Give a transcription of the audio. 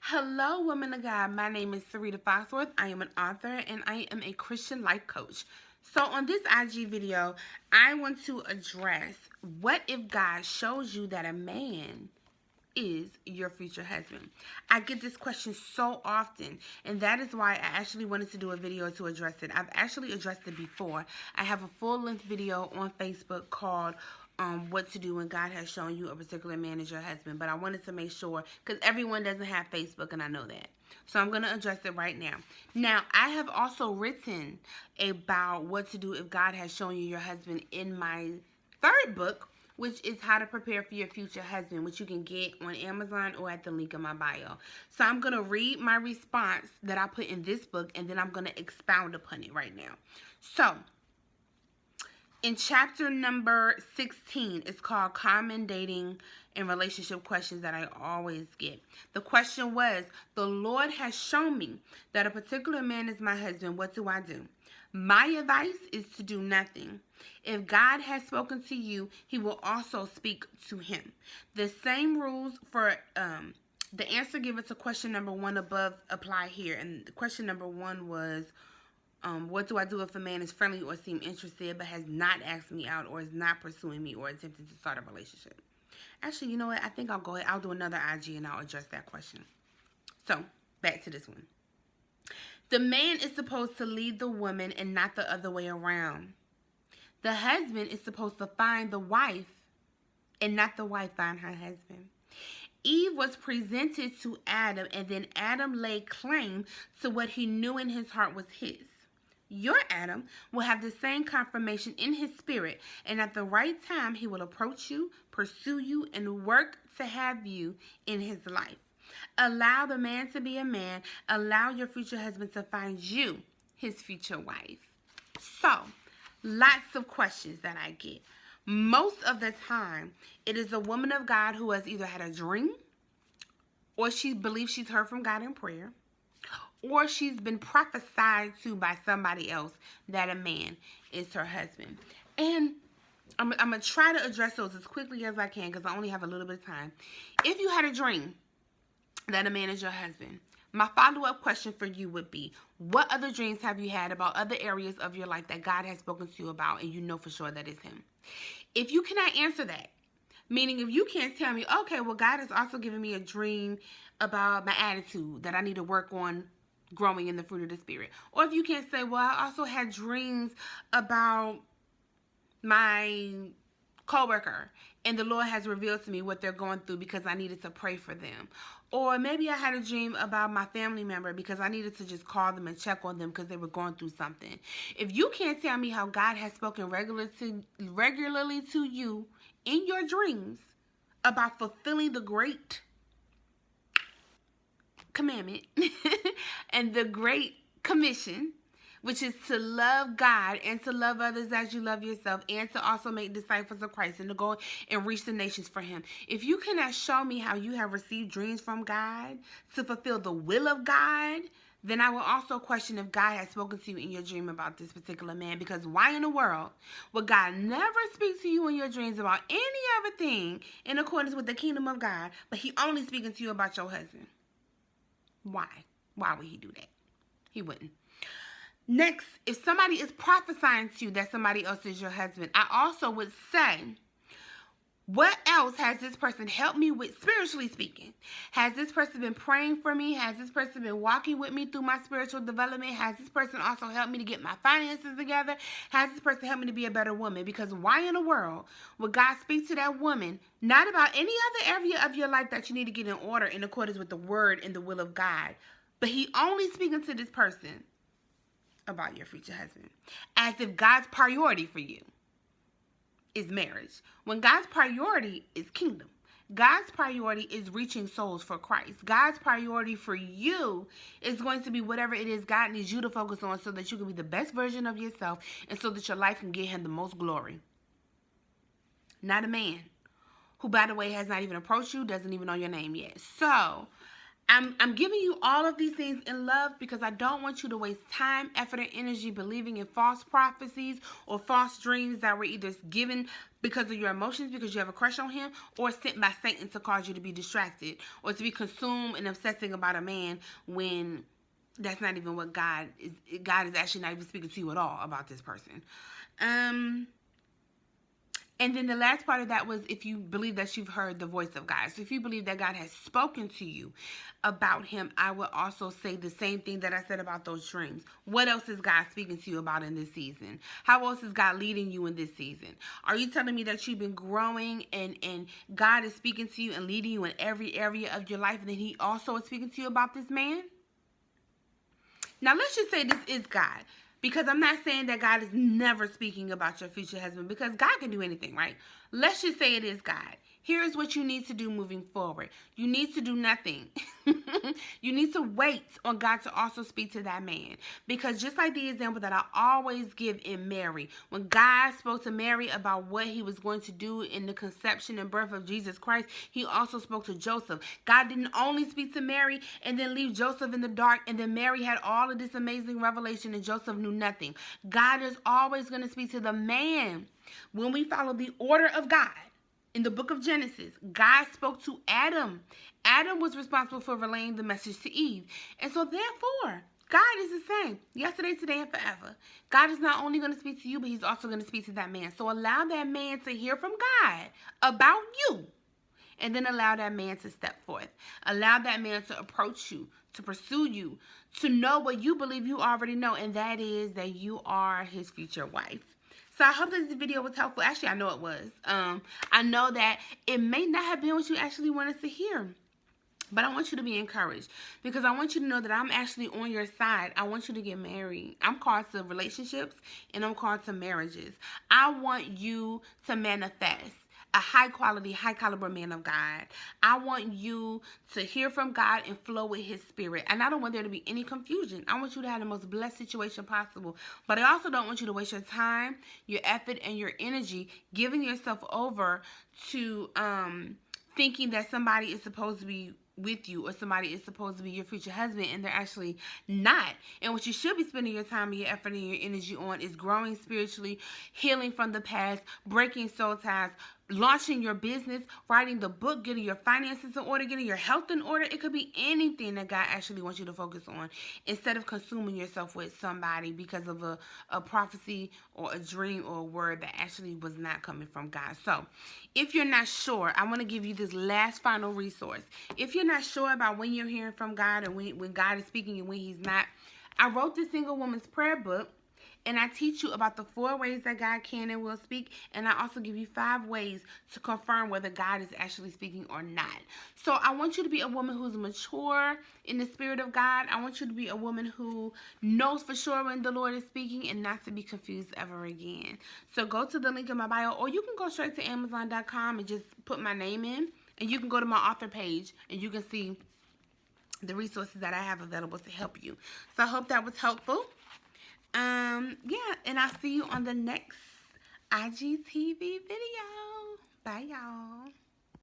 Hello, women of God. My name is Sarita Foxworth. I am an author and I am a Christian life coach. So, on this IG video, I want to address what if God shows you that a man is your future husband? I get this question so often, and that is why I actually wanted to do a video to address it. I've actually addressed it before. I have a full-length video on Facebook called what to do when God has shown you a particular man as your husband, but I wanted to make sure, because everyone doesn't have Facebook, and I know that. So I'm going to address it right now. Now, I have also written about what to do if God has shown you your husband in my third book, which is How to Prepare for Your Future Husband, which you can get on Amazon or at the link in my bio. So I'm going to read my response that I put in this book, and then I'm going to expound upon it right now. So, in chapter number 16, it's called Common Dating and Relationship Questions That I Always Get. The question was, the Lord has shown me that a particular man is my husband. What do I do? My advice is to do nothing. If God has spoken to you, he will also speak to him. The same rules for the answer given to question number 1 above apply here. And question number 1 was, what do I do if a man is friendly or seem interested but has not asked me out or is not pursuing me or attempting to start a relationship? Actually, you know what? I think I'll go ahead. I'll do another IG and I'll address that question. So, back to this one. The man is supposed to lead the woman and not the other way around. The husband is supposed to find the wife and not the wife find her husband. Eve was presented to Adam, and then Adam laid claim to what he knew in his heart was his. Your Adam will have the same confirmation in his spirit, and at the right time, he will approach you, pursue you, and work to have you in his life. Allow the man to be a man. Allow your future husband to find you his future wife. So, lots of questions that I get. Most of the time, it is a woman of God who has either had a dream, or she believes she's heard from God in prayer, or she's been prophesied to by somebody else that a man is her husband. And I'm going to try to address those as quickly as I can because I only have a little bit of time. If you had a dream that a man is your husband, my follow-up question for you would be, what other dreams have you had about other areas of your life that God has spoken to you about and you know for sure that is him? If you cannot answer that, meaning if you can't tell me, okay, well, God has also given me a dream about my attitude that I need to work on growing in the fruit of the Spirit. Or if you can't say, well, I also had dreams about my coworker and the Lord has revealed to me what they're going through because I needed to pray for them. Or maybe I had a dream about my family member because I needed to just call them and check on them because they were going through something. If you can't tell me how God has spoken regularly to you in your dreams about fulfilling the great commandment and the great commission, which is to love God and to love others as you love yourself, and to also make disciples of Christ and to go and reach the nations for him. If you cannot show me how you have received dreams from God to fulfill the will of God, then I will also question if God has spoken to you in your dream about this particular man. Because why in the world would God never speak to you in your dreams about any other thing in accordance with the kingdom of God, but he only speaking to you about your husband? Why? Why would he do that? He wouldn't. Next, if somebody is prophesying to you that somebody else is your husband, I also would say, what else has this person helped me with, spiritually speaking? Has this person been praying for me? Has this person been walking with me through my spiritual development? Has this person also helped me to get my finances together? Has this person helped me to be a better woman? Because why in the world would God speak to that woman, not about any other area of your life that you need to get in order in accordance with the word and the will of God, but he only speaking to this person about your future husband, as if God's priority for you is marriage, when God's priority is kingdom. God's priority is reaching souls for Christ. God's priority for you is going to be whatever it is God needs you to focus on so that you can be the best version of yourself and so that your life can give him the most glory. Not a man who, by the way, has not even approached you, doesn't even know your name yet. So, I'm giving you all of these things in love because I don't want you to waste time, effort, and energy believing in false prophecies or false dreams that were either given because of your emotions, because you have a crush on him, or sent by Satan to cause you to be distracted or to be consumed and obsessing about a man when that's not even what God is. God is actually not even speaking to you at all about this person. And then the last part of that was if you believe that you've heard the voice of God. So if you believe that God has spoken to you about him, I will also say the same thing that I said about those dreams. What else is God speaking to you about in this season? How else is God leading you in this season? Are you telling me that you've been growing and God is speaking to you and leading you in every area of your life, and then he also is speaking to you about this man? Now, let's just say this is God. Because I'm not saying that God is never speaking about your future husband, because God can do anything, right? Let's just say it is God. Here's what you need to do moving forward. You need to do nothing. You need to wait on God to also speak to that man. Because just like the example that I always give in Mary, when God spoke to Mary about what he was going to do in the conception and birth of Jesus Christ, he also spoke to Joseph. God didn't only speak to Mary and then leave Joseph in the dark, and then Mary had all of this amazing revelation and Joseph knew nothing. God is always going to speak to the man. When we follow the order of God, in the book of Genesis, God spoke to Adam. Adam was responsible for relaying the message to Eve. And so therefore, God is the same yesterday, today, and forever. God is not only going to speak to you, but he's also going to speak to that man. So allow that man to hear from God about you. And then allow that man to step forth. Allow that man to approach you, to pursue you, to know what you believe you already know. And that is that you are his future wife. So I hope that this video was helpful. Actually, I know it was. I know that it may not have been what you actually wanted to hear. But I want you to be encouraged because I want you to know that I'm actually on your side. I want you to get married. I'm called to relationships and I'm called to marriages. I want you to manifest a high quality, high caliber man of God. I want you to hear from God and flow with his spirit. And I don't want there to be any confusion. I want you to have the most blessed situation possible. But I also don't want you to waste your time, your effort, and your energy giving yourself over to thinking that somebody is supposed to be with you or somebody is supposed to be your future husband and they're actually not. And what you should be spending your time and your effort and your energy on is growing spiritually, healing from the past, breaking soul ties, launching your business, writing the book, getting your finances in order, getting your health in order. It could be anything that God actually wants you to focus on instead of consuming yourself with somebody because of a prophecy or a dream or a word that actually was not coming from God. So if you're not sure, I want to give you this last final resource. If you're not sure about when you're hearing from God and when God is speaking and when he's not, I wrote the Single Woman's Prayer book. And I teach you about the 4 ways that God can and will speak. And I also give you 5 ways to confirm whether God is actually speaking or not. So I want you to be a woman who's mature in the spirit of God. I want you to be a woman who knows for sure when the Lord is speaking and not to be confused ever again. So go to the link in my bio, or you can go straight to Amazon.com and just put my name in. And you can go to my author page and you can see the resources that I have available to help you. So I hope that was helpful. Yeah, and I'll see you on the next IGTV video. Bye, y'all.